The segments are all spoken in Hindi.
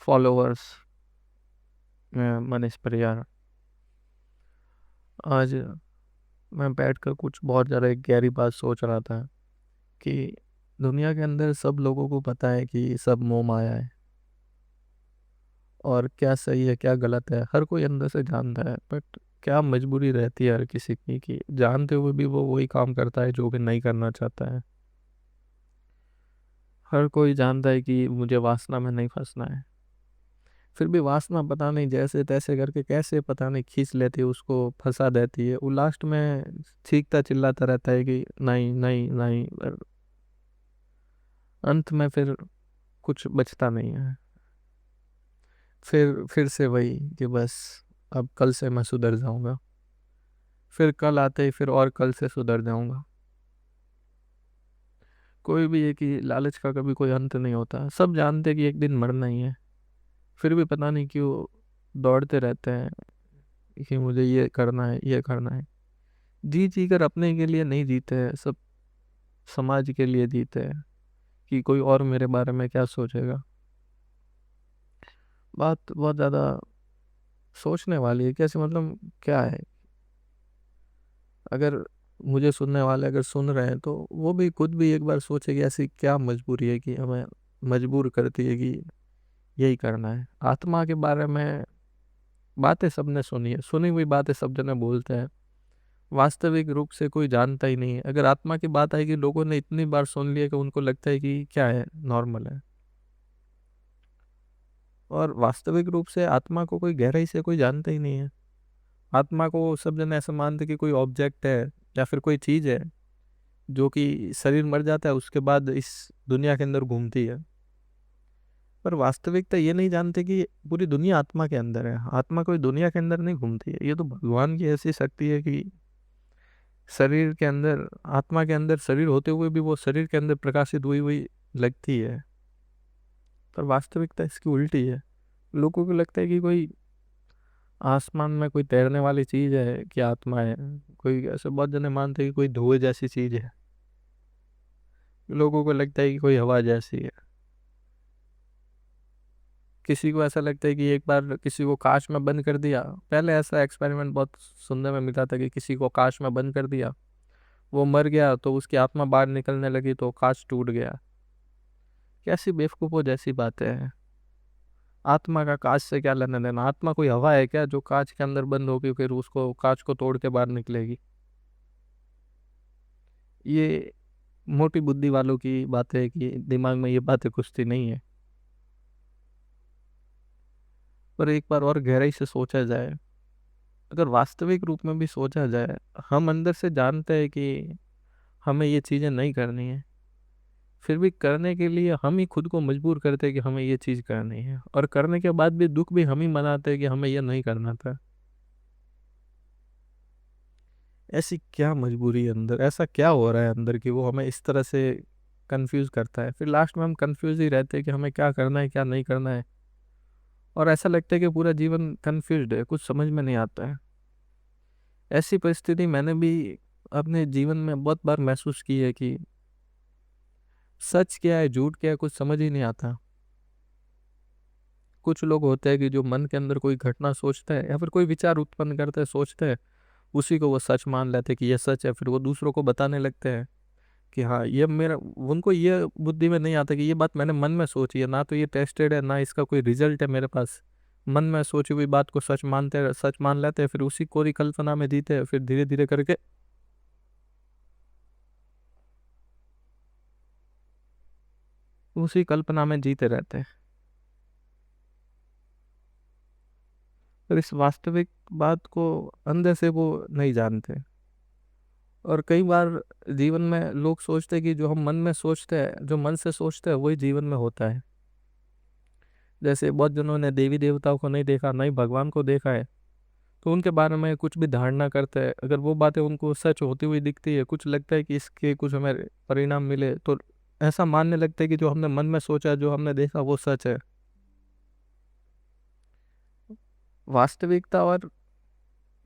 फॉलोअर्स। मैं मनीष परियार। आज मैं बैठकर कुछ बहुत ज़्यादा एक गहरी बात सोच रहा था कि दुनिया के अंदर सब लोगों को पता है कि सब मोह माया है, और क्या सही है क्या गलत है हर कोई अंदर से जानता है। बट क्या मजबूरी रहती है हर किसी की कि जानते हुए भी वो वही काम करता है जो कि नहीं करना चाहता है। हर कोई जानता है कि मुझे वासना में नहीं फंसना है, फिर भी वासना पता नहीं जैसे तैसे करके कैसे पता नहीं खींच लेती है, उसको फंसा देती है। वो लास्ट में चीखता चिल्लाता रहता है कि नहीं नहीं नहीं, पर अंत में फिर कुछ बचता नहीं है। फिर से वही कि बस अब कल से मैं सुधर जाऊंगा, फिर कल आते ही फिर और कल से सुधर जाऊंगा। कोई भी है कि लालच का कभी कोई अंत नहीं होता। सब जानते हैं कि एक दिन मरना ही है, फिर भी पता नहीं क्यों दौड़ते रहते हैं कि मुझे ये करना है ये करना है। जी जी कर अपने के लिए नहीं जीते हैं, सब समाज के लिए जीते हैं कि कोई और मेरे बारे में क्या सोचेगा। बात बहुत ज़्यादा सोचने वाली है। कैसे मतलब क्या है, अगर मुझे सुनने वाले अगर सुन रहे हैं तो वो भी खुद भी एक बार सोचे कि ऐसी क्या मजबूरी है कि हमें मजबूर करती है कि यही करना है। आत्मा के बारे में बातें सबने सुनी है, सुनी हुई बातें सब जने बोलते हैं, वास्तविक रूप से कोई जानता ही नहीं है। अगर आत्मा की बात आएगी लोगों ने इतनी बार सुन लिया कि उनको लगता है कि क्या है, नॉर्मल है। और वास्तविक रूप से आत्मा को कोई गहराई से कोई जानता ही नहीं है। आत्मा को सब जन ऐसा मानते कि कोई ऑब्जेक्ट है या फिर कोई चीज है जो कि शरीर मर जाता है उसके बाद इस दुनिया के अंदर घूमती है। पर वास्तविकता ये नहीं जानते कि पूरी दुनिया आत्मा के अंदर है। आत्मा कोई दुनिया के अंदर नहीं घूमती है, ये तो भगवान की ऐसी शक्ति है कि शरीर के अंदर, आत्मा के अंदर शरीर होते हुए भी वो शरीर के अंदर प्रकाशित हुई हुई लगती है। पर वास्तविकता इसकी उल्टी है। लोगों को लगता है कि कोई आसमान में कोई तैरने वाली चीज है कि आत्मा है। कोई ऐसे बहुत जने मानते हैं कि कोई धुएं जैसी चीज है। लोगों को लगता है कि कोई हवा जैसी है। किसी को ऐसा लगता है कि एक बार किसी को कांच में बंद कर दिया। पहले ऐसा एक्सपेरिमेंट बहुत सुनने में मिला था कि किसी को कांच में बंद कर दिया, वो मर गया तो उसकी आत्मा बाहर निकलने लगी तो कांच टूट गया। कैसी बेवकूफों जैसी बातें हैं। आत्मा का कांच से क्या लेना देना? आत्मा कोई हवा है क्या जो कांच के अंदर बंद होगी फिर उसको कांच को तोड़ के बाहर निकलेगी? ये मोटी बुद्धि वालों की बात है कि दिमाग में ये बातें घुसती नहीं है। पर एक बार और गहराई से सोचा जाए, अगर वास्तविक रूप में भी सोचा जाए, हम अंदर से जानते हैं कि हमें ये चीज़ें नहीं करनी है, फिर भी करने के लिए हम ही खुद को मजबूर करते हैं कि हमें ये चीज़ करनी है, और करने के बाद भी दुख भी हम ही मनाते हैं कि हमें यह नहीं करना था। ऐसी क्या मजबूरी है अंदर, ऐसा क्या हो रहा है अंदर कि वो हमें इस तरह से कंफ्यूज करता है? फिर लास्ट में हम कंफ्यूज ही रहते हैं कि हमें क्या करना है क्या नहीं करना है। और ऐसा लगता है कि पूरा जीवन कंफ्यूज्ड है, कुछ समझ में नहीं आता है। ऐसी परिस्थिति मैंने भी अपने जीवन में बहुत बार महसूस की है कि सच क्या है झूठ क्या है कुछ समझ ही नहीं आता। कुछ लोग होते हैं कि जो मन के अंदर कोई घटना सोचते हैं या फिर कोई विचार उत्पन्न करते हैं सोचते हैं, उसी को वो सच मान लेते हैं कि ये सच है। फिर वो दूसरों को बताने लगते हैं कि हाँ ये मेरा, उनको ये बुद्धि में नहीं आता कि ये बात मैंने मन में सोची है, ना तो ये टेस्टेड है ना इसका कोई रिजल्ट है मेरे पास। मन में सोची हुई बात को सच मान लेते हैं, फिर उसी कोरी कल्पना में जीते हैं, फिर धीरे धीरे करके उसी कल्पना में जीते रहते हैं। पर इस वास्तविक बात को अंदर से वो नहीं जानते। और कई बार जीवन में लोग सोचते हैं कि जो हम मन में सोचते हैं, जो मन से सोचते हैं वही जीवन में होता है। जैसे बहुत जनों ने देवी देवताओं को नहीं देखा, नहीं भगवान को देखा है, तो उनके बारे में कुछ भी धारणा करते हैं। अगर वो बातें उनको सच होती हुई दिखती है, कुछ लगता है कि इसके कुछ हमें परिणाम मिले, तो ऐसा मानने लगते हैं कि जो हमने मन में सोचा जो हमने देखा वो सच है। वास्तविकता और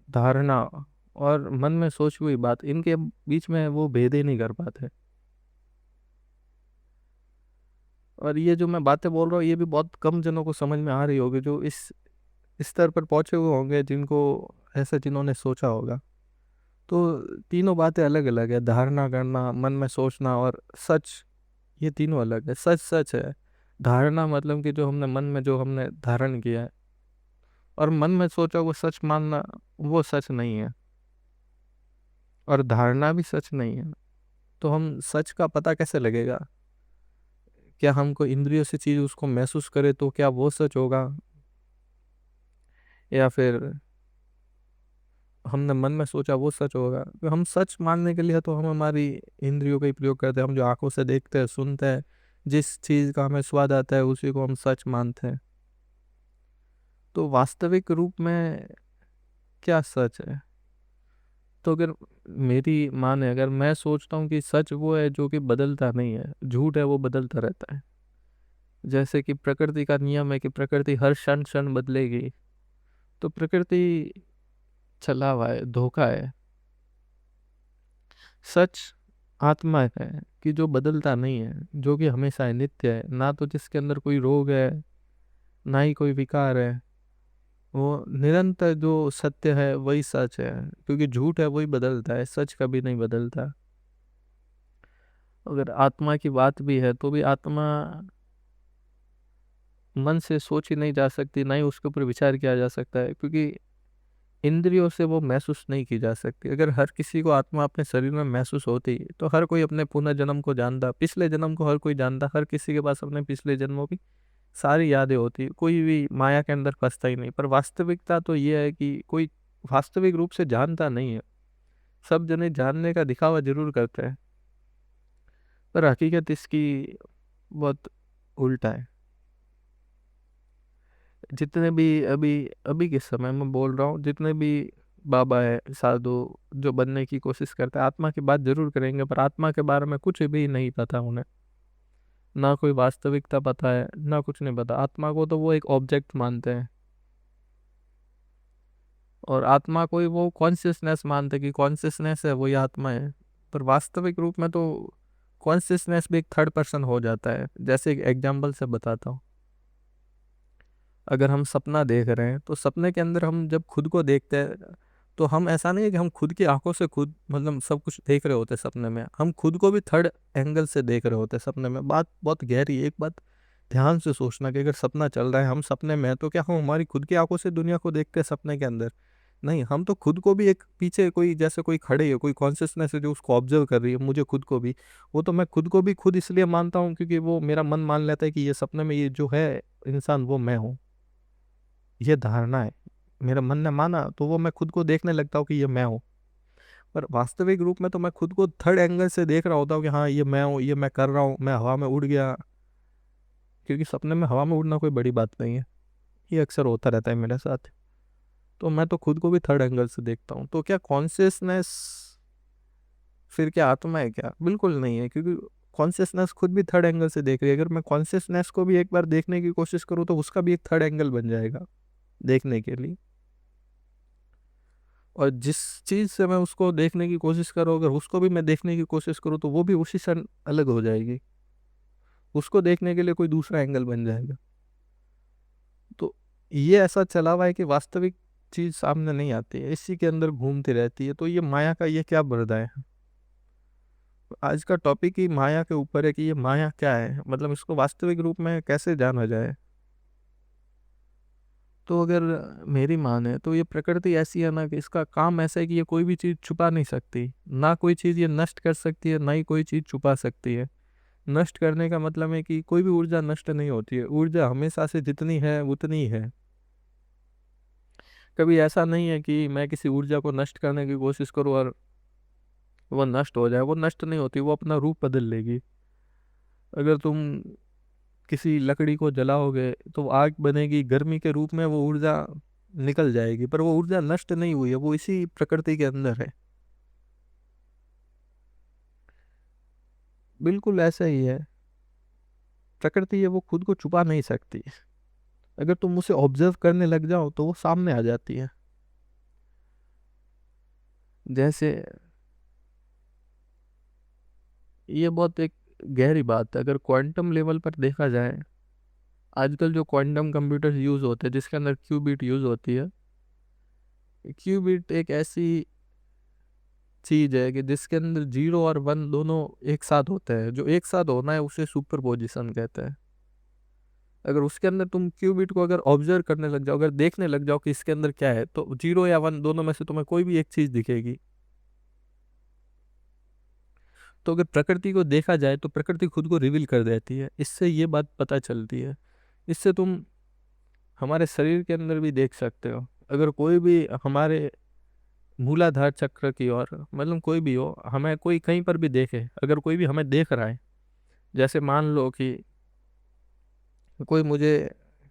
धारणा और मन में सोची हुई बात, इनके बीच में वो भेद ही नहीं कर पाते। और ये जो मैं बातें बोल रहा हूँ ये भी बहुत कम जनों को समझ में आ रही होगी, जो इस स्तर पर पहुंचे हुए होंगे, जिनको ऐसा जिन्होंने सोचा होगा। तो तीनों बातें अलग अलग है, धारणा करना, मन में सोचना और सच, ये तीनों अलग है। सच सच है, धारणा मतलब कि जो हमने मन में जो हमने धारण किया है, और मन में सोचा वो सच मानना, वो सच नहीं है, और धारणा भी सच नहीं है। तो हम सच का पता कैसे लगेगा? क्या हमको इंद्रियों से चीज उसको महसूस करे तो क्या वो सच होगा, या फिर हमने मन में सोचा वो सच होगा? तो हम सच मानने के लिए तो हम हमारी इंद्रियों का ही प्रयोग करते हैं। हम जो आंखों से देखते हैं, सुनते हैं, जिस चीज का हमें स्वाद आता है उसी को हम सच मानते हैं। तो वास्तविक रूप में क्या सच है? तो अगर मेरी माने, अगर मैं सोचता हूँ कि सच वो है जो कि बदलता नहीं है, झूठ है वो बदलता रहता है। जैसे कि प्रकृति का नियम है कि प्रकृति हर क्षण क्षण बदलेगी, तो प्रकृति छला हुआ है, धोखा है। सच आत्मा है कि जो बदलता नहीं है, जो कि हमेशा है, नित्य है, ना तो जिसके अंदर कोई रोग है, ना ही कोई विकार है। वो निरंतर जो सत्य है वही सच है, क्योंकि झूठ है वही बदलता है, सच कभी नहीं बदलता। अगर आत्मा की बात भी है तो भी आत्मा मन से सोची नहीं जा सकती, ना ही उसके ऊपर विचार किया जा सकता है, क्योंकि इंद्रियों से वो महसूस नहीं की जा सकती। अगर हर किसी को आत्मा अपने शरीर में महसूस होती तो हर कोई अपने पुनर्जन्म को जानता, पिछले जन्म को हर कोई जानता, हर किसी के पास अपने पिछले जन्मों की सारी यादें होती, कोई भी माया के अंदर फंसता ही नहीं। पर वास्तविकता तो ये है कि कोई वास्तविक रूप से जानता नहीं है। सब जने जानने का दिखावा जरूर करते हैं, पर हकीकत इसकी बहुत उल्टा है। जितने भी अभी अभी के समय में बोल रहा हूँ, जितने भी बाबा है, साधु, जो बनने की कोशिश करते हैं, आत्मा की बात जरूर करेंगे, पर आत्मा के बारे में कुछ भी नहीं पता उन्हें। ना कोई वास्तविकता पता है, ना कुछ नहीं पता। आत्मा को तो वो एक ऑब्जेक्ट मानते हैं, और आत्मा को ही वो कॉन्शियसनेस मानते हैं कि कॉन्शियसनेस है वही आत्मा है। पर वास्तविक रूप में तो कॉन्शियसनेस भी एक थर्ड पर्सन हो जाता है। जैसे एक एग्जाम्पल से बताता हूँ, अगर हम सपना देख रहे हैं तो सपने के अंदर हम जब खुद को देखते हैं, तो हम, ऐसा नहीं है कि हम खुद की आंखों से खुद मतलब सब कुछ देख रहे होते सपने में, हम खुद को भी थर्ड एंगल से देख रहे होते सपने में। बात बहुत गहरी है। एक बात ध्यान से सोचना कि अगर सपना चल रहा है, हम सपने में हैं, तो क्या हम हमारी खुद की आंखों से दुनिया को देखते हैं सपने के अंदर? नहीं, हम तो खुद को भी एक पीछे कोई, जैसे कोई खड़े है, कोई कॉन्शियसनेस है जो उसको ऑब्जर्व कर रही है, मुझे खुद को भी। वो तो मैं खुद को भी खुद इसलिए मानता हूँ क्योंकि वो मेरा मन मान लेता है कि ये सपने में ये जो है इंसान वो मैं हूँ। ये धारणा है, मेरा मन ने माना तो वो मैं खुद को देखने लगता हूँ कि ये मैं हूँ। पर वास्तविक रूप में तो मैं खुद को थर्ड एंगल से देख रहा होता हूँ कि हाँ ये मैं हूँ, ये मैं कर रहा हूँ, मैं हवा में उड़ गया। क्योंकि सपने में हवा में उड़ना कोई बड़ी बात नहीं है, ये अक्सर होता रहता है मेरे साथ। तो मैं तो खुद को भी थर्ड एंगल से देखता हूँ। तो क्या कॉन्शियसनेस फिर क्या आत्मा है क्या? बिल्कुल नहीं है, क्योंकि कॉन्शियसनेस खुद भी थर्ड एंगल से देख रही है। अगर मैं कॉन्शियसनेस को भी एक बार देखने की कोशिश करूँ तो उसका भी एक थर्ड एंगल बन जाएगा देखने के लिए। और जिस चीज से मैं उसको देखने की कोशिश करूँ, अगर उसको भी मैं देखने की कोशिश करूँ तो वो भी उसी से अलग हो जाएगी, उसको देखने के लिए कोई दूसरा एंगल बन जाएगा। तो ये ऐसा चला हुआ है कि वास्तविक चीज सामने नहीं आती है, इसी के अंदर घूमती रहती है। तो ये माया का ये क्या पर्दा है? आज का टॉपिक ही माया के ऊपर है कि ये माया क्या है, मतलब इसको वास्तविक रूप में कैसे जाना जाए। तो अगर मेरी माने तो ये प्रकृति ऐसी है ना कि इसका काम ऐसा है कि ये कोई भी चीज़ छुपा नहीं सकती, ना कोई चीज़ ये नष्ट कर सकती है, ना ही कोई चीज़ छुपा सकती है। नष्ट करने का मतलब है कि कोई भी ऊर्जा नष्ट नहीं होती है, ऊर्जा हमेशा से जितनी है उतनी है। कभी ऐसा नहीं है कि मैं किसी ऊर्जा को नष्ट करने की कोशिश करूँ और वो नष्ट हो जाए। वो नष्ट नहीं होती, वो अपना रूप बदल लेगी। अगर तुम किसी लकड़ी को जलाओगे तो आग बनेगी, गर्मी के रूप में वो ऊर्जा निकल जाएगी, पर वो ऊर्जा नष्ट नहीं हुई है, वो इसी प्रकृति के अंदर है। बिल्कुल ऐसा ही है, प्रकृति है वो खुद को छुपा नहीं सकती। अगर तुम उसे ऑब्जर्व करने लग जाओ तो वो सामने आ जाती है। जैसे ये बहुत एक गहरी बात है। अगर क्वांटम लेवल पर देखा जाए, आजकल जो क्वांटम कंप्यूटर यूज़ होते हैं जिसके अंदर क्यूबिट यूज़ होती है, क्यूबिट एक ऐसी चीज़ है कि जिसके अंदर 0 और 1 दोनों एक साथ होते हैं। जो एक साथ होना है उसे सुपरपोजिशन कहते हैं। अगर उसके अंदर तुम क्यूबिट को अगर ऑब्जर्व करने लग जाओ, अगर देखने लग जाओ कि इसके अंदर क्या है, तो 0 या 1 दोनों में से तुम्हें कोई भी एक चीज़ दिखेगी। तो अगर प्रकृति को देखा जाए तो प्रकृति खुद को रिवील कर देती है, इससे ये बात पता चलती है। इससे तुम हमारे शरीर के अंदर भी देख सकते हो। अगर कोई भी हमारे मूलाधार चक्र की ओर, मतलब कोई भी हो, हमें कोई कहीं पर भी देखे, अगर कोई भी हमें देख रहा है, जैसे मान लो कि कोई मुझे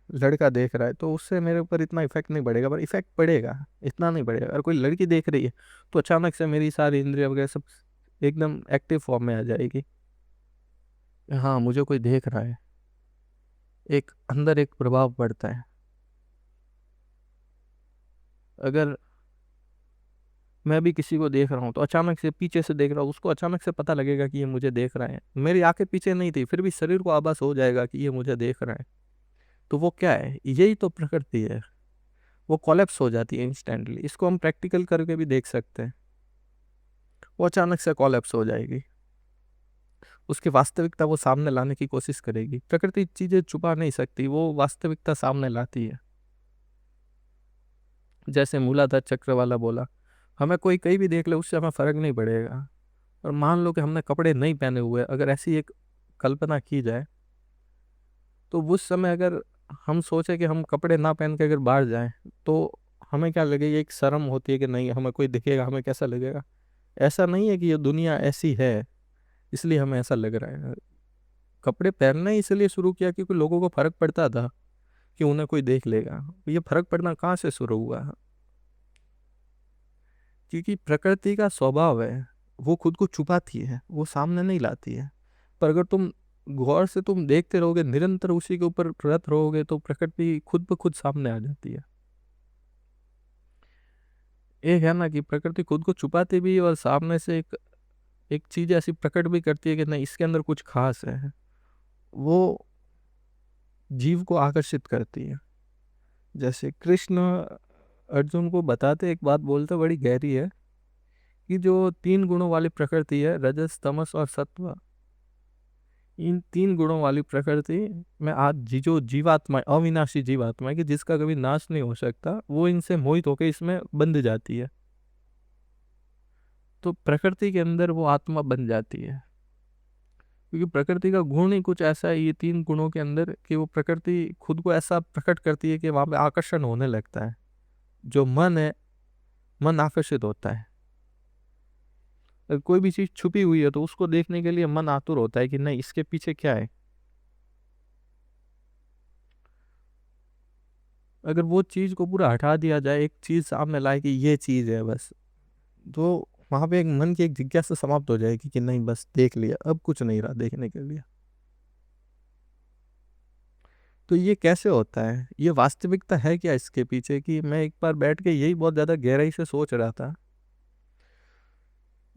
लड़का देख रहा है, तो उससे मेरे ऊपर इतना इफेक्ट नहीं पड़ेगा, पर इफेक्ट पड़ेगा, इतना नहीं पड़ेगा। अगर कोई लड़की देख रही है तो अचानक से मेरी सारी इंद्रिय वगैरह सब एकदम एक्टिव फॉर्म में आ जाएगी। हाँ, मुझे कोई देख रहा है, एक अंदर एक प्रभाव पड़ता है। अगर मैं भी किसी को देख रहा हूँ तो अचानक से पीछे से देख रहा हूँ, उसको अचानक से पता लगेगा कि ये मुझे देख रहा है। मेरी आंखें पीछे नहीं थी, फिर भी शरीर को आभास हो जाएगा कि ये मुझे देख रहा है। तो वो क्या है? यही तो प्रकृति है। वो कोलैप्स हो जाती है इंस्टेंटली। इसको हम प्रैक्टिकल करके भी देख सकते हैं। वो अचानक से कोलैप्स हो जाएगी, उसकी वास्तविकता वो सामने लाने की कोशिश करेगी। प्रकृति चीजें छुपा नहीं सकती, वो वास्तविकता सामने लाती है। जैसे मूलाधार चक्र वाला बोला, हमें कोई कहीं भी देख ले उससे हमें फर्क नहीं पड़ेगा। और मान लो कि हमने कपड़े नहीं पहने हुए, अगर ऐसी एक कल्पना की जाए, तो उस समय अगर हम सोचे कि हम कपड़े ना पहन के अगर बाहर जाएं, तो हमें क्या लगेगा? एक शर्म होती है कि नहीं, हमें कोई दिखेगा, हमें कैसा लगेगा। ऐसा नहीं है कि ये दुनिया ऐसी है इसलिए हमें ऐसा लग रहा है। कपड़े पहनना ही इसलिए शुरू किया क्योंकि लोगों को फर्क पड़ता था कि उन्हें कोई देख लेगा। ये फर्क पड़ना कहाँ से शुरू हुआ? क्योंकि प्रकृति का स्वभाव है, वो खुद को छुपाती है, वो सामने नहीं लाती है। पर अगर तुम गौर से तुम देखते रहोगे, निरंतर उसी के ऊपर रत रहोगे, तो प्रकृति खुद ब खुद सामने आ जाती है। एक है ना कि प्रकृति खुद को छुपाती भी है और सामने से एक एक चीज ऐसी प्रकट भी करती है कि नहीं, इसके अंदर कुछ खास है। वो जीव को आकर्षित करती है। जैसे कृष्ण अर्जुन को बताते एक बात बोलते बड़ी गहरी है, कि जो 3 गुणों वाली प्रकृति है, रजस तमस और सत्व, इन 3 गुणों वाली प्रकृति में आज जो जीवात्मा, अविनाशी जीवात्मा है कि जिसका कभी नाश नहीं हो सकता, वो इनसे मोहित होकर इसमें बंध जाती है। तो प्रकृति के अंदर वो आत्मा बन जाती है, क्योंकि प्रकृति का गुण ही कुछ ऐसा है ये 3 गुणों के अंदर, कि वो प्रकृति खुद को ऐसा प्रकट करती है कि वहां पे आकर्षण होने लगता है। जो मन है, मन आकर्षित होता है। अगर कोई भी चीज छुपी हुई है तो उसको देखने के लिए मन आतुर होता है कि नहीं, इसके पीछे क्या है। अगर वो चीज को पूरा हटा दिया जाए, एक चीज सामने लाए कि ये चीज है बस, तो वहां पे एक मन की एक जिज्ञासा समाप्त हो जाएगी कि नहीं, बस देख लिया, अब कुछ नहीं रहा देखने के लिए। तो ये कैसे होता है? ये वास्तविकता है क्या इसके पीछे? कि मैं एक बार बैठ के यही बहुत ज्यादा गहराई से सोच रहा था,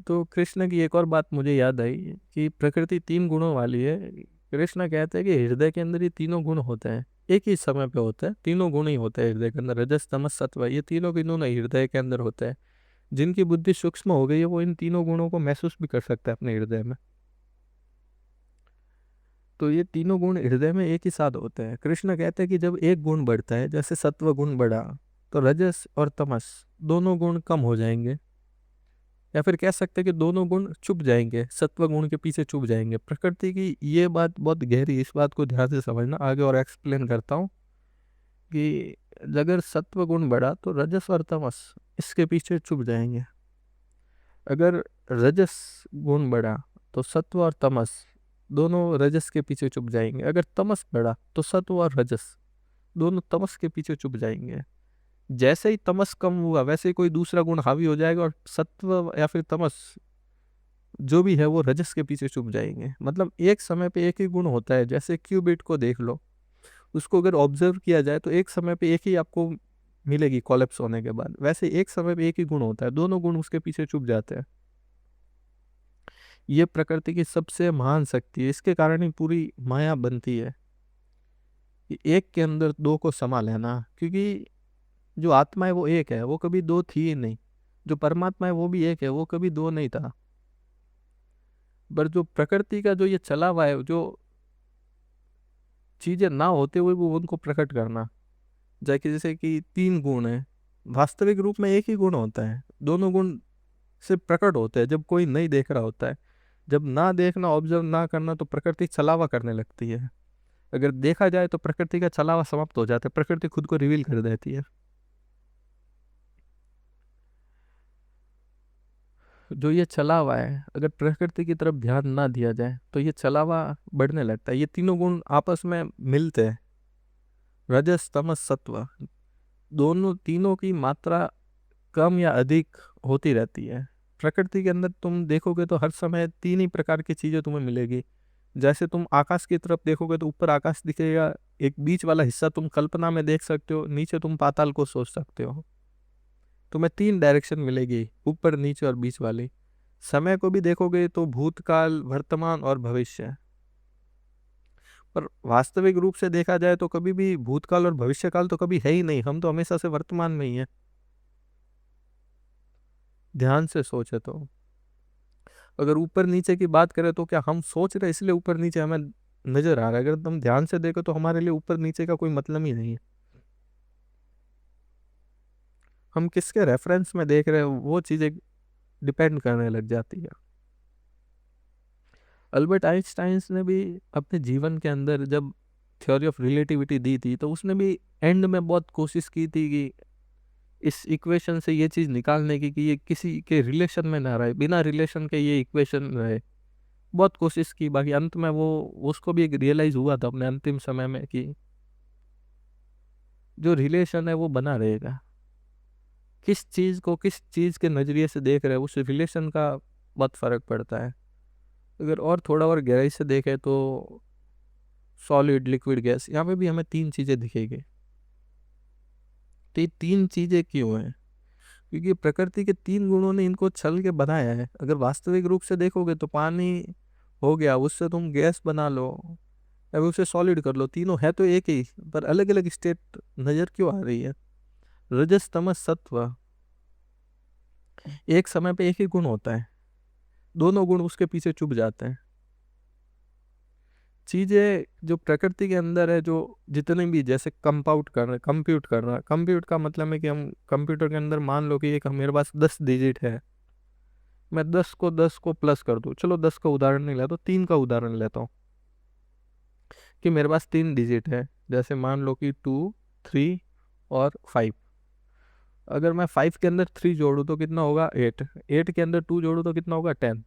तो कृष्ण की एक और बात मुझे याद आई कि प्रकृति 3 गुणों वाली है। कृष्ण कहते हैं कि हृदय के अंदर ये तीनों गुण होते हैं, एक ही समय पे होता है। तीनों गुण ही होते हैं हृदय के अंदर, रजस तमस सत्व, ये तीनों के तीनों हृदय के अंदर होते हैं। जिनकी बुद्धि सूक्ष्म हो गई है वो इन तीनों गुणों को महसूस भी कर सकता है अपने हृदय में। तो ये तीनों गुण हृदय में एक ही साथ होते हैं। कृष्ण कहते हैं कि जब एक गुण बढ़ता है, जैसे सत्व गुण बढ़ा, तो रजस और तमस दोनों गुण कम हो जाएंगे। या फिर कह सकते हैं कि दोनों गुण छुप जाएंगे, सत्व गुण के पीछे छुप जाएंगे। प्रकृति की ये बात बहुत गहरी, इस बात को ध्यान से समझना। आगे और एक्सप्लेन करता हूँ कि अगर सत्व गुण बढ़ा तो रजस और तमस इसके पीछे छुप जाएंगे। अगर रजस गुण बढ़ा तो सत्व और तमस दोनों रजस के पीछे छुप जाएंगे। अगर तमस बढ़ा तो सत्व और रजस दोनों तमस के पीछे छुप जाएंगे। जैसे ही तमस कम हुआ, वैसे ही कोई दूसरा गुण हावी हो जाएगा और सत्व या फिर तमस जो भी है वो रजस के पीछे छुप जाएंगे। मतलब एक समय पे एक ही गुण होता है। जैसे क्यूबिट को देख लो, उसको अगर ऑब्जर्व किया जाए तो एक समय पे एक ही आपको मिलेगी कोलैप्स होने के बाद। वैसे एक समय पे एक ही गुण होता है, दोनों गुण उसके पीछे छुप जाते हैं। ये प्रकृति की सबसे महान शक्ति है। इसके कारण ही पूरी माया बनती है कि एक के अंदर दो को समा लेना। क्योंकि जो आत्मा है वो एक है, वो कभी दो थी ही नहीं। जो परमात्मा है वो भी एक है, वो कभी दो नहीं था। पर जो प्रकृति का जो ये चला हुआ है, जो चीजें ना होते हुए भी उनको प्रकट करना, जैसे कि तीन गुण है, वास्तविक रूप में एक ही गुण होता है, दोनों गुण सिर्फ प्रकट होते हैं जब कोई नहीं देख रहा होता है। जब ना देखना, ऑब्जर्व ना करना, तो प्रकृति छलावा करने लगती है। अगर देखा जाए तो प्रकृति का छलावा समाप्त हो जाता है, प्रकृति खुद को रिवील कर देती है। जो ये छलावा है, अगर प्रकृति की तरफ ध्यान ना दिया जाए तो ये छलावा बढ़ने लगता है। ये तीनों गुण आपस में मिलते हैं, रजस तमस सत्व, दोनों तीनों की मात्रा कम या अधिक होती रहती है। प्रकृति के अंदर तुम देखोगे तो हर समय तीन ही प्रकार की चीजें तुम्हें मिलेगी। जैसे तुम आकाश की तरफ देखोगे तो ऊपर आकाश दिखेगा, एक बीच वाला हिस्सा तुम कल्पना में देख सकते हो, नीचे तुम पाताल को सोच सकते हो। तुम्हें तीन डायरेक्शन मिलेगी, ऊपर नीचे और बीच वाली। समय को भी देखोगे तो भूतकाल, वर्तमान और भविष्य। पर वास्तविक रूप से देखा जाए तो कभी भी भूतकाल और भविष्यकाल तो कभी है ही नहीं, हम तो हमेशा से वर्तमान में ही है। ध्यान से सोचे तो अगर ऊपर नीचे की बात करें तो क्या हम सोच रहे इसलिए ऊपर नीचे हमें नजर आ रहा है? अगर तुम ध्यान से देखो तो हमारे लिए ऊपर नीचे का कोई मतलब ही नहीं है। हम किसके रेफरेंस में देख रहे हैं वो चीजें डिपेंड करने लग जाती है। अल्बर्ट आइंस्टाइन ने भी अपने जीवन के अंदर जब थ्योरी ऑफ रिलेटिविटी दी थी तो उसने भी एंड में बहुत कोशिश की थी कि इस इक्वेशन से ये चीज़ निकालने की कि ये किसी के रिलेशन में ना रहे, बिना रिलेशन के ये इक्वेशन रहे। बहुत कोशिश की, बाकी अंत में वो उसको भी एक रियलाइज हुआ था अपने अंतिम समय में कि जो रिलेशन है वो बना रहेगा। किस चीज़ को किस चीज़ के नज़रिए से देख रहे हैं उस रिलेशन का बहुत फ़र्क पड़ता है। अगर और थोड़ा और गहराई से देखें तो सॉलिड, लिक्विड, गैस, यहाँ पे भी हमें तीन चीज़ें दिखेगी। तो ये तीन चीज़ें क्यों हैं? क्योंकि प्रकृति के तीन गुणों ने इनको छल के बनाया है। अगर वास्तविक रूप से देखोगे तो पानी हो गया, उससे तुम गैस बना लो, अब उसे सॉलिड कर लो, तीनों है तो एक ही, पर अलग अलग स्टेट नज़र क्यों आ रही है? रजस तमस सत्व, एक समय पे एक ही गुण होता है, दोनों गुण उसके पीछे चुप जाते हैं। चीजें जो प्रकृति के अंदर है, जो जितने भी, जैसे कंप्यूट का मतलब है कि हम कंप्यूटर के अंदर मान लो कि एक मेरे पास 10 डिजिट है, मैं 10 को प्लस कर दूं, चलो 10 का उदाहरण नहीं लेता, 3 का उदाहरण लेता हूँ कि मेरे पास 3 डिजिट है। जैसे मान लो कि 2, 3 और 5। अगर मैं 5 के अंदर 3 जोड़ूँ तो कितना होगा? 8। 8 के अंदर 2 जोड़ूँ तो कितना होगा? 10।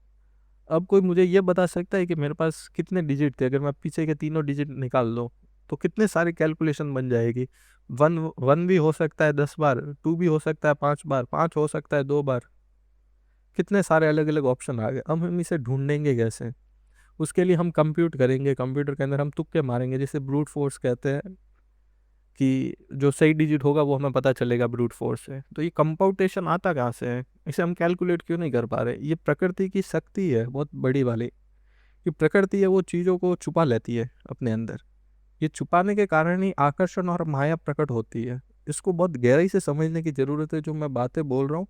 अब कोई मुझे ये बता सकता है कि मेरे पास कितने डिजिट थे? अगर मैं पीछे के तीनों डिजिट निकाल दूँ तो कितने सारी कैलकुलेशन बन जाएगी। वन वन भी हो सकता है 10 बार, 2 भी हो सकता है 5 बार, 5 हो सकता है 2 बार। कितने सारे अलग अलग ऑप्शन आ गए, अब हम इसे ढूंढेंगे कैसे? उसके लिए हम कंप्यूट करेंगे, कंप्यूटर के अंदर हम तुक्के मारेंगे, जिसे ब्रूट फोर्स कहते हैं, कि जो सही डिजिट होगा वो हमें पता चलेगा ब्रूट फोर्स से। तो ये कंपाउटेशन आता कहाँ से है? इसे हम कैलकुलेट क्यों नहीं कर पा रहे? ये प्रकृति की शक्ति है बहुत बड़ी वाली, कि प्रकृति है वो चीज़ों को छुपा लेती है अपने अंदर। ये छुपाने के कारण ही आकर्षण और माया प्रकट होती है। इसको बहुत गहराई से समझने की ज़रूरत है। जो मैं बातें बोल रहा हूँ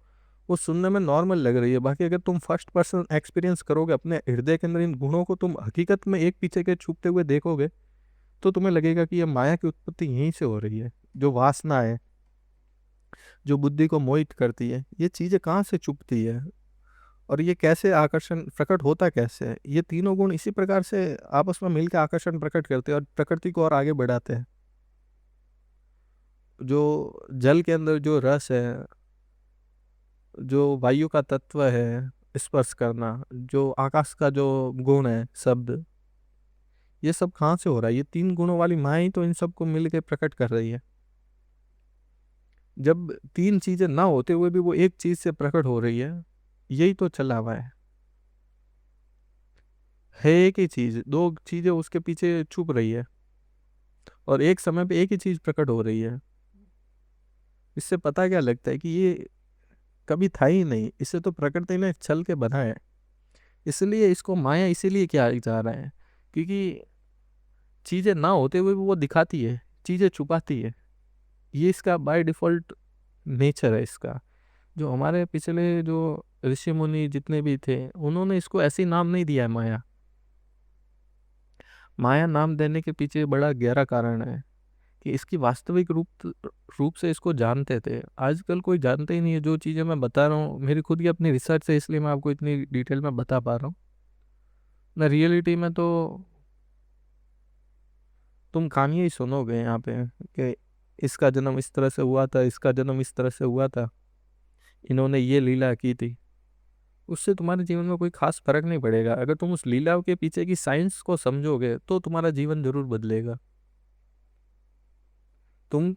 वो सुनने में नॉर्मल लग रही है, बाकी अगर तुम फर्स्ट पर्सन एक्सपीरियंस करोगे अपने हृदय के अंदर, इन गुणों को तुम हकीकत में एक पीछे के छुपते हुए देखोगे तो तुम्हें लगेगा कि यह माया की उत्पत्ति यहीं से हो रही है। जो वासना है, जो बुद्धि को मोहित करती है, ये चीज़ें कहाँ से छुपती है और ये कैसे आकर्षण प्रकट होता कैसे है? ये तीनों गुण इसी प्रकार से आपस में मिलकर आकर्षण प्रकट करते हैं और प्रकृति को और आगे बढ़ाते हैं। जो जल के अंदर जो रस है, जो वायु का तत्व है स्पर्श करना, जो आकाश का जो गुण है शब्द, ये सब कहाँ से हो रहा है? ये तीन गुणों वाली माया ही तो इन सबको मिल के प्रकट कर रही है। जब तीन चीजें ना होते हुए भी वो एक चीज से प्रकट हो रही है, यही तो चला हुआ है एक ही चीज, दो चीजें उसके पीछे छुप रही है और एक समय पे एक ही चीज प्रकट हो रही है। इससे पता क्या लगता है कि ये कभी था ही नहीं, इसे तो प्रकृति ने छल के बनाया है। इसलिए इसको माया इसीलिए किया जा रहा है, क्योंकि चीज़ें ना होते हुए भी वो दिखाती है, चीज़ें छुपाती है। ये इसका बाय डिफ़ॉल्ट नेचर है इसका। जो हमारे पिछले जो ऋषि मुनि जितने भी थे, उन्होंने इसको ऐसे ही नाम नहीं दिया है माया। माया नाम देने के पीछे बड़ा गहरा कारण है कि इसकी वास्तविक रूप से इसको जानते थे। आजकल कोई जानते ही नहीं है। जो चीज़ें मैं बता रहा हूँ मेरी खुद की अपनी रिसर्च से, इसलिए मैं आपको इतनी डिटेल में बता पा रहा हूँ। ना रियलिटी में तो तुम कहानियाँ ही सुनोगे यहाँ पे कि इसका जन्म इस तरह से हुआ था, इसका जन्म इस तरह से हुआ था, इन्होंने ये लीला की थी। उससे तुम्हारे जीवन में कोई खास फर्क नहीं पड़ेगा। अगर तुम उस लीला के पीछे की साइंस को समझोगे तो तुम्हारा जीवन जरूर बदलेगा। तुम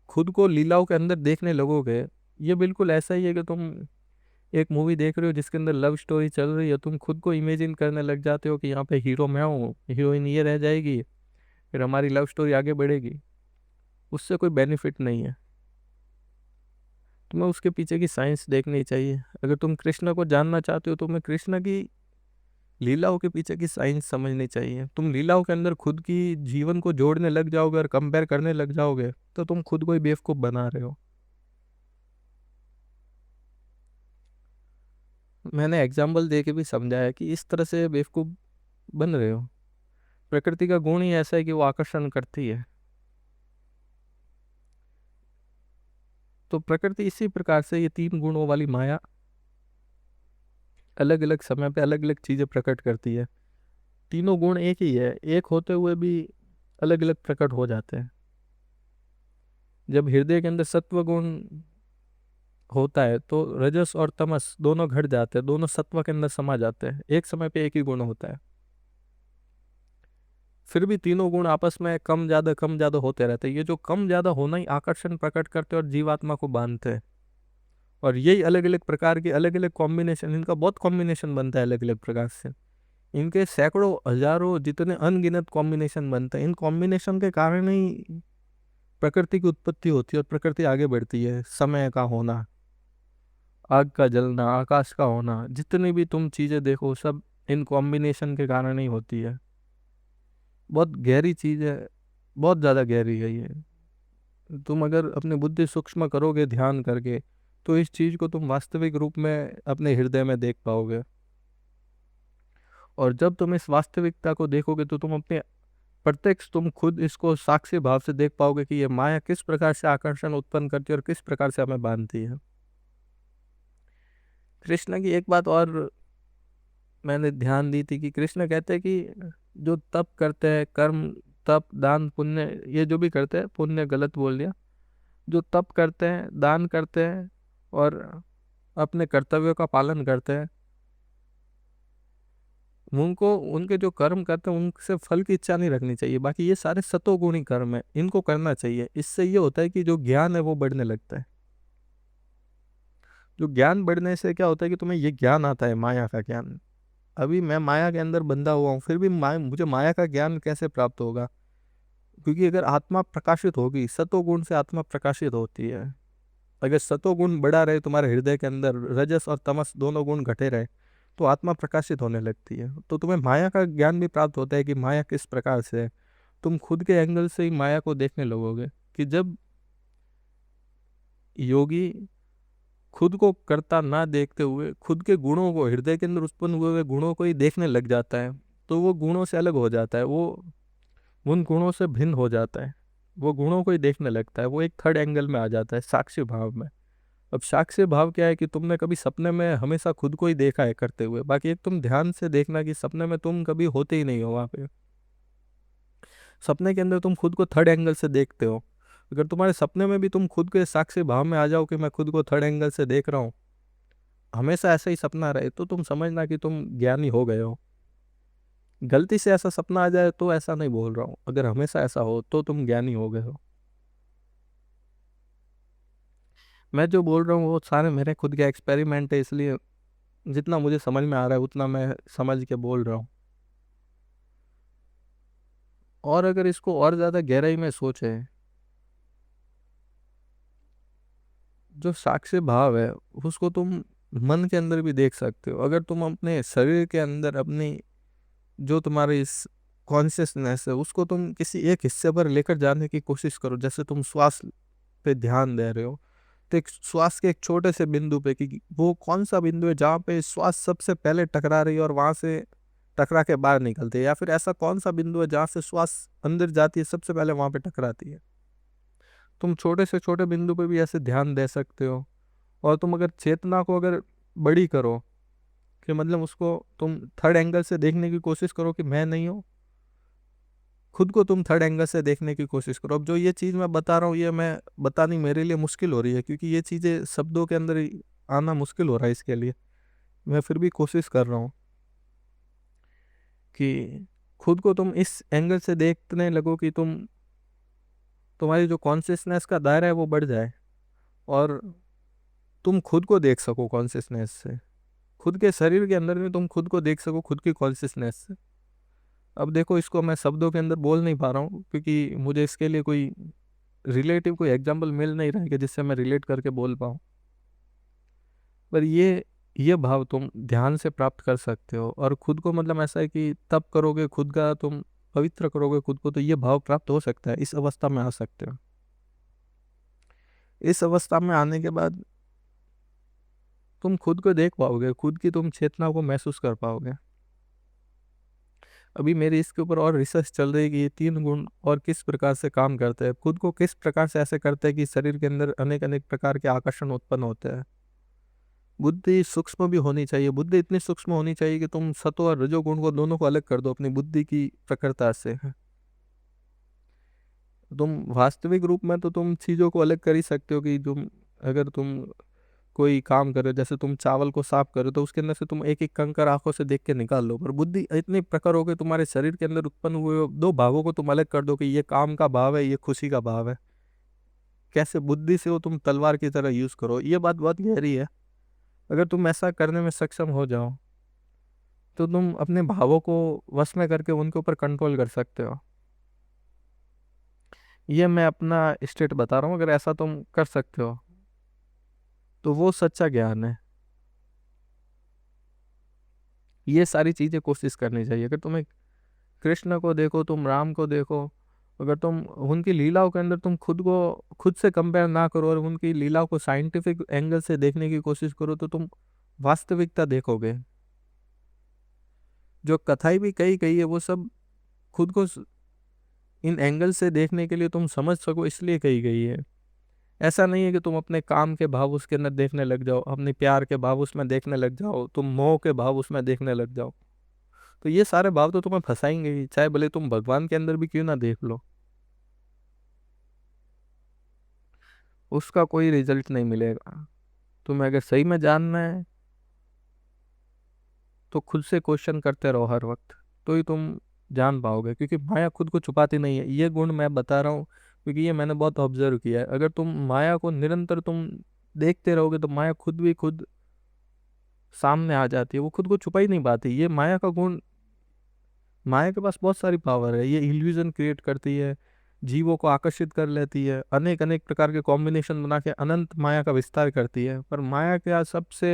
खुद को लीलाओं के अंदर देखने लगोगे। ये बिल्कुल ऐसा ही है कि तुम एक मूवी देख रहे हो जिसके अंदर लव स्टोरी चल रही है, तुम खुद को इमेजिन करने लग जाते हो कि यहाँ पे हीरो मैं हूँ, हीरोइन ये रह जाएगी, फिर हमारी लव स्टोरी आगे बढ़ेगी। उससे कोई बेनिफिट नहीं है। तुम्हें उसके पीछे की साइंस देखनी चाहिए। अगर तुम कृष्ण को जानना चाहते हो तो तुम्हें कृष्ण की लीलाओं के पीछे की साइंस समझनी चाहिए। तुम लीलाओं के अंदर खुद की जीवन को जोड़ने लग जाओगे और कंपेयर करने लग जाओगे तो तुम खुद को ही बेवकूफ बना रहे हो। मैंने एग्जाम्पल दे के भी समझाया कि इस तरह से बेवकूफ बन रहे हो। प्रकृति का गुण ही ऐसा है कि वो आकर्षण करती है। तो प्रकृति इसी प्रकार से, ये तीन गुणों वाली माया अलग अलग समय पे अलग अलग चीजें प्रकट करती है। तीनों गुण एक ही है, एक होते हुए भी अलग अलग प्रकट हो जाते हैं। जब हृदय के अंदर सत्व गुण होता है तो रजस और तमस दोनों घट जाते हैं, दोनों सत्व के अंदर समा जाते हैं। एक समय पे एक ही गुण होता है। फिर भी तीनों गुण आपस में कम ज्यादा होते रहते हैं। ये जो कम ज्यादा होना ही आकर्षण प्रकट करते हैं और जीवात्मा को बांधते हैं। और यही अलग अलग प्रकार के अलग अलग कॉम्बिनेशन, इनका बहुत कॉम्बिनेशन बनता है अलग अलग प्रकार से। इनके सैकड़ों हजारों जितने अनगिनत कॉम्बिनेशन बनते हैं। इन कॉम्बिनेशन के कारण ही प्रकृति की उत्पत्ति होती है और प्रकृति आगे बढ़ती है। समय का होना, आग का जलना, आकाश का होना, जितनी भी तुम चीजें देखो सब इन कॉम्बिनेशन के कारण ही होती है। बहुत गहरी चीज है, बहुत ज्यादा गहरी है ये। तुम अगर अपनी बुद्धि सूक्ष्म करोगे ध्यान करके तो इस चीज को तुम वास्तविक रूप में अपने हृदय में देख पाओगे। और जब तुम इस वास्तविकता को देखोगे तो तुम अपने प्रत्यक्ष, तुम खुद इसको साक्षी भाव से देख पाओगे कि ये माया किस प्रकार से आकर्षण उत्पन्न करती है और किस प्रकार से हमें बांधती है। कृष्ण की एक बात और मैंने ध्यान दी थी कि कृष्ण कहते हैं कि जो तप करते हैं, कर्म, तप, दान, पुण्य, ये जो भी करते हैं, पुण्य गलत बोल दिया, जो तप करते हैं, दान करते हैं और अपने कर्तव्यों का पालन करते हैं, उनको उनके जो कर्म करते हैं उनसे फल की इच्छा नहीं रखनी चाहिए। बाकी ये सारे सतोगुणी कर्म है, इनको करना चाहिए। इससे ये होता है कि जो ज्ञान है वो बढ़ने लगता है। जो ज्ञान बढ़ने से क्या होता है कि तुम्हें ये ज्ञान आता है, माया का ज्ञान। अभी मैं माया के अंदर बंधा हुआ हूँ, फिर भी मुझे माया का ज्ञान कैसे प्राप्त होगा? क्योंकि अगर आत्मा प्रकाशित होगी, सतोगुण से आत्मा प्रकाशित होती है। अगर सतोगुण बढ़ा रहे तुम्हारे हृदय के अंदर, रजस और तमस दोनों गुण घटे रहे, तो आत्मा प्रकाशित होने लगती है। तो तुम्हें माया का ज्ञान भी प्राप्त होता है कि माया किस प्रकार से है। तुम खुद के एंगल से ही माया को देखने लगोगे। कि जब योगी खुद को करता ना देखते हुए खुद के गुणों को, हृदय के अंदर उत्पन्न हुए हुए गुणों को ही देखने लग जाता है, तो वो गुणों से अलग हो जाता है। वो उन गुणों से भिन्न हो जाता है। वो गुणों को ही देखने लगता है। वो एक थर्ड एंगल में आ जाता है, साक्षी भाव में। अब साक्षी भाव क्या है कि तुमने कभी सपने में हमेशा खुद को ही देखा है करते हुए। बाकी एक तुम ध्यान से देखना कि सपने में तुम कभी होते ही नहीं हो वहां पे। सपने के अंदर तुम खुद को थर्ड एंगल से देखते हो। अगर तुम्हारे सपने में भी तुम खुद के साक्षी भाव में आ जाओ कि मैं खुद को थर्ड एंगल से देख रहा हूँ, हमेशा ऐसा ही सपना रहे, तो तुम समझना कि तुम ज्ञानी हो गए हो। गलती से ऐसा सपना आ जाए तो ऐसा नहीं बोल रहा हूँ, अगर हमेशा ऐसा हो तो तुम ज्ञानी हो गए हो। मैं जो बोल रहा हूँ वो सारे मेरे खुद के एक्सपेरिमेंट है, इसलिए जितना मुझे समझ में आ रहा है उतना मैं समझ के बोल रहा हूँ। और अगर इसको और ज़्यादा गहराई में सोचे, जो साक्ष्य भाव है उसको तुम मन के अंदर भी देख सकते हो। अगर तुम अपने शरीर के अंदर अपनी जो तुम्हारी इस कॉन्शियसनेस है उसको तुम किसी एक हिस्से पर लेकर जाने की कोशिश करो, जैसे तुम श्वास पे ध्यान दे रहे हो, तो एक श्वास के एक छोटे से बिंदु पे कि वो कौन सा बिंदु है जहाँ पे श्वास सबसे पहले टकरा रही है और वहां से टकरा के बाहर निकलती है, या फिर ऐसा कौन सा बिंदु है जहाँ से श्वास अंदर जाती है सबसे पहले वहां पे टकराती है। तुम छोटे से छोटे बिंदु पे भी ऐसे ध्यान दे सकते हो। और तुम अगर चेतना को अगर बड़ी करो कि मतलब उसको तुम थर्ड एंगल से देखने की कोशिश करो कि मैं नहीं हूँ, खुद को तुम थर्ड एंगल से देखने की कोशिश करो। अब जो ये चीज़ मैं बता रहा हूँ ये मैं बतानी मेरे लिए मुश्किल हो रही है, क्योंकि ये चीज़ें शब्दों के अंदर ही आना मुश्किल हो रहा है। इसके लिए मैं फिर भी कोशिश कर रहा हूँ कि खुद को तुम इस एंगल से देखने लगो कि तुम्हारी जो कॉन्शियसनेस का दायरा है वो बढ़ जाए, और तुम खुद को देख सको कॉन्शियसनेस से। खुद के शरीर के अंदर में तुम खुद को देख सको खुद की कॉन्शियसनेस से। अब देखो, इसको मैं शब्दों के अंदर बोल नहीं पा रहा हूँ क्योंकि मुझे इसके लिए कोई रिलेटिव कोई एग्जाम्पल मिल नहीं रहा है कि जिससे मैं रिलेट करके बोल पाऊँ। पर ये भाव तुम ध्यान से प्राप्त कर सकते हो, और खुद को मतलब ऐसा है कि तब करोगे, खुद का तुम पवित्र करोगे खुद को, तो ये भाव प्राप्त हो सकता है। इस अवस्था में आ सकते हो। इस अवस्था में आने के बाद तुम खुद को देख पाओगे, खुद की तुम चेतना को महसूस कर पाओगे। अभी मेरी इसके ऊपर और रिसर्च चल रही है कि ये तीन गुण और किस प्रकार से काम करते हैं, खुद को किस प्रकार से ऐसे करते हैं कि शरीर के अंदर अनेक अनेक प्रकार के आकर्षण उत्पन्न होते हैं। बुद्धि सूक्ष्म भी होनी चाहिए, बुद्धि इतनी सूक्ष्म होनी चाहिए कि तुम सत्व और रजोगुण को दोनों को अलग कर दो अपनी बुद्धि की प्रखरता से। तुम वास्तविक रूप में तो तुम चीजों को अलग कर ही सकते हो कि अगर तुम कोई काम करे, जैसे तुम चावल को साफ करो तो उसके अंदर से तुम एक एक कंकर आंखों से देख के निकाल लो, पर बुद्धि इतनी प्रखर हो कि तुम्हारे शरीर के अंदर उत्पन्न हुए दो भावों को तुम अलग कर दो कि ये काम का भाव है, ये खुशी का भाव है। कैसे बुद्धि से वो तुम तलवार की तरह यूज करो, ये बात बहुत गहरी है। अगर तुम ऐसा करने में सक्षम हो जाओ तो तुम अपने भावों को वश में करके उनके ऊपर कंट्रोल कर सकते हो। ये मैं अपना स्टेट बता रहा हूँ, अगर ऐसा तुम कर सकते हो तो वो सच्चा ज्ञान है। ये सारी चीजें कोशिश करनी चाहिए। अगर तुम्हें कृष्ण को देखो, तुम राम को देखो, अगर तुम उनकी लीलाओं के अंदर तुम खुद को खुद से कंपेयर ना करो और उनकी लीलाओं को साइंटिफिक एंगल से देखने की कोशिश करो, तो तुम वास्तविकता देखोगे। जो कथाएं भी कही गई है वो सब खुद को इन एंगल से देखने के लिए तुम समझ सको इसलिए कही गई है। ऐसा नहीं है कि तुम अपने काम के भाव उसके अंदर देखने लग जाओ, अपने प्यार के भाव उसमें देखने लग जाओ, तुम मोह के भाव उसमें देखने लग जाओ। तो ये सारे भाव तो तुम्हें फंसाएंगे ही, चाहे भले तुम भगवान के अंदर भी क्यों ना देख लो, उसका कोई रिजल्ट नहीं मिलेगा। तुम्हें अगर सही में जानना है तो खुद से क्वेश्चन करते रहो हर वक्त, तो ही तुम जान पाओगे। क्योंकि माया खुद को छुपाती नहीं है, ये गुण मैं बता रहा हूँ क्योंकि ये मैंने बहुत ऑब्जर्व किया है। अगर तुम माया को निरंतर तुम देखते रहोगे तो माया खुद भी खुद सामने आ जाती है, वो खुद को छुपा ही नहीं पाती। ये माया का गुण, माया के पास बहुत सारी पावर है, ये इल्यूजन क्रिएट करती है, जीवों को आकर्षित कर लेती है, अनेक अनेक प्रकार के कॉम्बिनेशन बना के अनंत माया का विस्तार करती है। पर माया का सबसे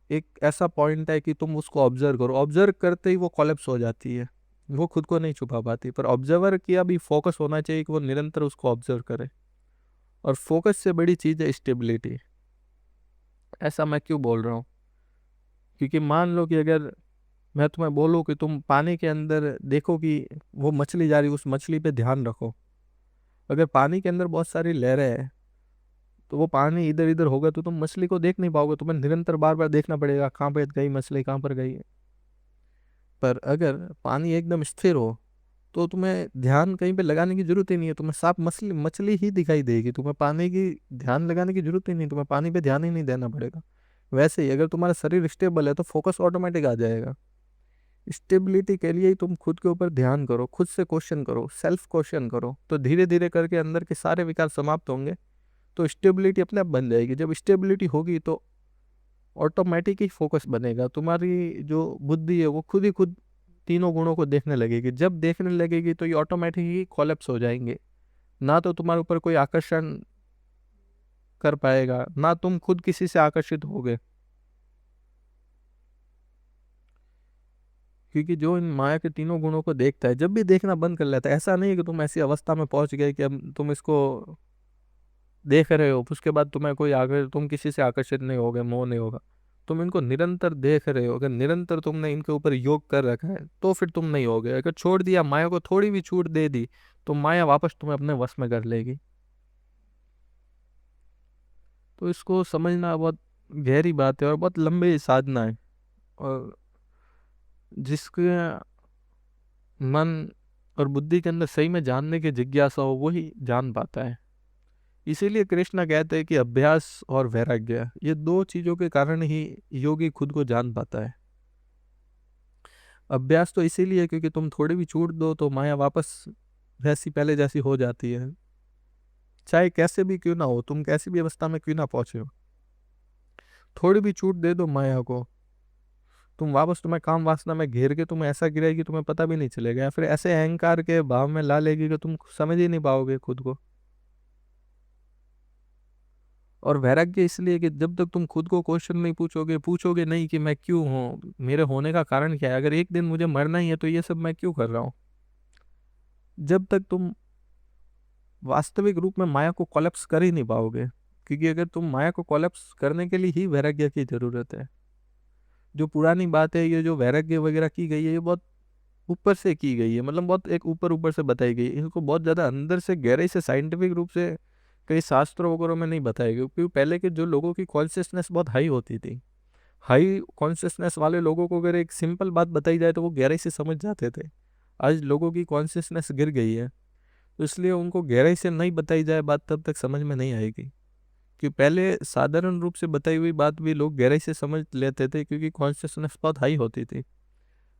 एक ऐसा पॉइंट है कि तुम उसको ऑब्जर्व करो, ऑब्जर्व करते ही वो कोलैप्स हो जाती है, वो खुद को नहीं छुपा पाती। पर ऑब्जर्वर किया भी फोकस होना चाहिए कि वो निरंतर उसको ऑब्जर्व करे। और फोकस से बड़ी चीज है स्टेबिलिटी। ऐसा मैं क्यों बोल रहा हूँ, क्योंकि मान लो कि अगर मैं तुम्हें बोलूँ कि तुम पानी के अंदर देखो कि वो मछली जा रही है, उस मछली पे ध्यान रखो। अगर पानी के अंदर बहुत सारी लहरें हैं तो वो पानी इधर इधर होगा तो तुम मछली को देख नहीं पाओगे, तुम्हें निरंतर बार बार देखना पड़ेगा कहाँ पे गई मछली, कहाँ पर गई। पर अगर पानी एकदम स्थिर हो तो तुम्हें ध्यान कहीं पे लगाने की जरूरत ही नहीं है, तुम्हें साफ मछली मछली ही दिखाई देगी, तुम्हें पानी की ध्यान लगाने की जरूरत ही नहीं, तुम्हें पानी पे ध्यान ही नहीं देना पड़ेगा। वैसे ही अगर तुम्हारा शरीर स्टेबल है तो फोकस ऑटोमेटिक आ जाएगा। स्टेबिलिटी के लिए ही तुम खुद के ऊपर ध्यान करो, खुद से क्वेश्चन करो, सेल्फ क्वेश्चन करो, तो धीरे धीरे करके अंदर के सारे विकार समाप्त होंगे। तो स्टेबिलिटी अपने आप बन जाएगी। जब स्टेबिलिटी होगी तो ऑटोमेटिक ही फोकस बनेगा, तुम्हारी जो बुद्धि है वो खुद ही खुद तीनों गुणों को देखने लगेगी। जब देखने लगेगी तो ये ऑटोमेटिक ही कोलैप्स हो जाएंगे। ना तो तुम्हारे ऊपर कोई आकर्षण कर पाएगा, ना तुम खुद किसी से आकर्षित होगे। क्योंकि जो इन माया के तीनों गुणों को देखता है, जब भी देखना बंद कर लेता है, ऐसा नहीं है कि तुम ऐसी अवस्था में पहुंच गए कि अब तुम इसको देख रहे हो उसके बाद तुम्हें कोई आगे तुम किसी से आकर्षित नहीं होगे, मोह नहीं होगा। तुम इनको निरंतर देख रहे हो, अगर निरंतर तुमने इनके ऊपर योग कर रखा है तो फिर तुम नहीं होगे। अगर छोड़ दिया, माया को थोड़ी भी छूट दे दी, तो माया वापस तुम्हें अपने वश में कर लेगी। तो इसको समझना बहुत गहरी बात है और बहुत लंबी साधना है। और जिसके मन और बुद्धि के अंदर सही में जानने की जिज्ञासा हो, वही जान पाता है। इसीलिए कृष्ण कहते हैं कि अभ्यास और वैराग्य, ये दो चीजों के कारण ही योगी खुद को जान पाता है। अभ्यास तो इसीलिए क्योंकि तुम थोड़ी भी छूट दो तो माया वापस वैसी पहले जैसी हो जाती है, चाहे कैसे भी क्यों ना हो, तुम कैसी भी अवस्था में क्यों ना पहुंचे हो। थोड़ी भी छूट दे दो माया को, तुम वापस तुम्हें काम वासना में घेर के तुम्हें ऐसा गिराएगी तुम्हें पता भी नहीं चलेगा, या फिर ऐसे अहंकार के भाव में ला लेगी कि तुम समझ ही नहीं पाओगे खुद को। और वैराग्य इसलिए कि जब तक तुम खुद को क्वेश्चन नहीं पूछोगे, पूछोगे नहीं कि मैं क्यों हूँ, मेरे होने का कारण क्या है, अगर एक दिन मुझे मरना ही है तो ये सब मैं क्यों कर रहा हूँ, जब तक तुम वास्तविक रूप में माया को कोलैप्स कर ही नहीं पाओगे। क्योंकि अगर तुम माया को कोलैप्स करने के लिए ही वैराग्य की जरूरत है। जो पुरानी बात है, ये जो वैराग्य वगैरह की गई है, ये बहुत ऊपर से की गई है, मतलब बहुत एक ऊपर ऊपर से बताई गई है। इनको बहुत ज्यादा अंदर से गहराई से साइंटिफिक रूप से कई शास्त्रों वगैरह में नहीं बताया गया, क्योंकि पहले के जो लोगों की कॉन्शियसनेस बहुत हाई होती थी। हाई कॉन्शियसनेस वाले लोगों को अगर एक सिंपल बात बताई जाए तो वो गहराई से समझ जाते थे। आज लोगों की कॉन्शियसनेस गिर गई है, तो इसलिए उनको गहराई से नहीं बताई जाए बात तब तक समझ में नहीं आएगी। कि पहले साधारण रूप से बताई हुई बात भी लोग गहराई से समझ लेते थे, क्योंकि कॉन्शियसनेस बहुत हाई होती थी।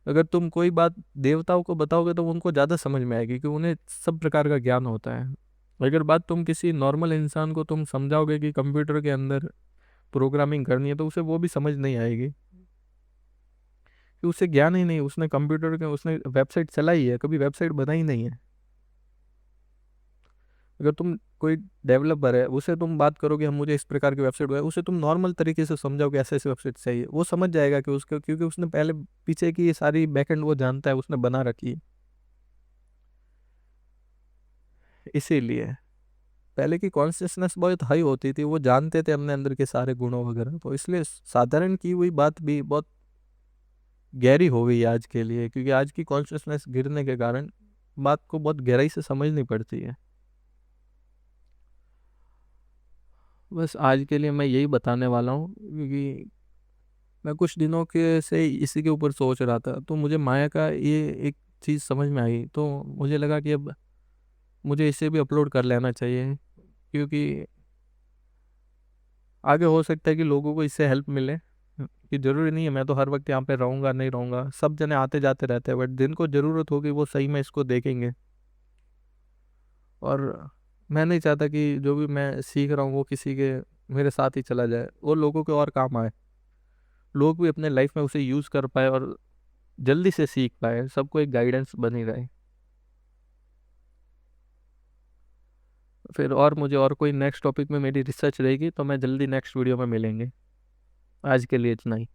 अगर तुम कोई बात देवताओं को बताओगे तो उनको ज़्यादा समझ में आएगी, क्योंकि उन्हें सब प्रकार का ज्ञान होता है। अगर बात तुम किसी नॉर्मल इंसान को तुम समझाओगे कि कंप्यूटर के अंदर प्रोग्रामिंग करनी है, तो उसे वो भी समझ नहीं आएगी, कि उसे ज्ञान ही नहीं, उसने कंप्यूटर के उसने वेबसाइट चलाई है, कभी वेबसाइट बनाई नहीं है। अगर तुम कोई डेवलपर है, उसे तुम बात करोगे हम मुझे इस प्रकार की वेबसाइट बनाए, उसे तुम नॉर्मल तरीके से समझाओगे ऐसे ऐसे वेबसाइट चाहिए, वो समझ जाएगा कि उसके, क्योंकि उसने पहले पीछे की ये सारी बैकएंड वो जानता है, उसने बना रखी है। इसीलिए पहले की कॉन्शियसनेस बहुत हाई होती थी, वो जानते थे अपने अंदर के सारे गुणों वगैरह, तो इसलिए साधारण की हुई बात भी बहुत गहरी हो गई है आज के लिए, क्योंकि आज की कॉन्शियसनेस गिरने के कारण बात को बहुत गहराई से समझनी पड़ती है। बस आज के लिए मैं यही बताने वाला हूँ, क्योंकि मैं कुछ दिनों के से इसी के ऊपर सोच रहा था, तो मुझे माया का ये एक चीज़ समझ में आई, तो मुझे लगा कि अब मुझे इसे भी अपलोड कर लेना चाहिए। क्योंकि आगे हो सकता है कि लोगों को इससे हेल्प मिले, कि जरूरी नहीं है मैं तो हर वक्त यहाँ पे रहूँगा नहीं रहूँगा, सब जने आते जाते रहते हैं, बट जिनको ज़रूरत होगी वो सही में इसको देखेंगे। और मैं नहीं चाहता कि जो भी मैं सीख रहा हूँ वो किसी के मेरे साथ ही चला जाए, वो लोगों के और काम आए, लोग भी अपने लाइफ में उसे यूज़ कर पाए और जल्दी से सीख पाए, सबको एक गाइडेंस बनी रहे। फिर और मुझे और कोई नेक्स्ट टॉपिक में मेरी रिसर्च रहेगी तो मैं जल्दी नेक्स्ट वीडियो में मिलेंगे। आज के लिए इतना ही।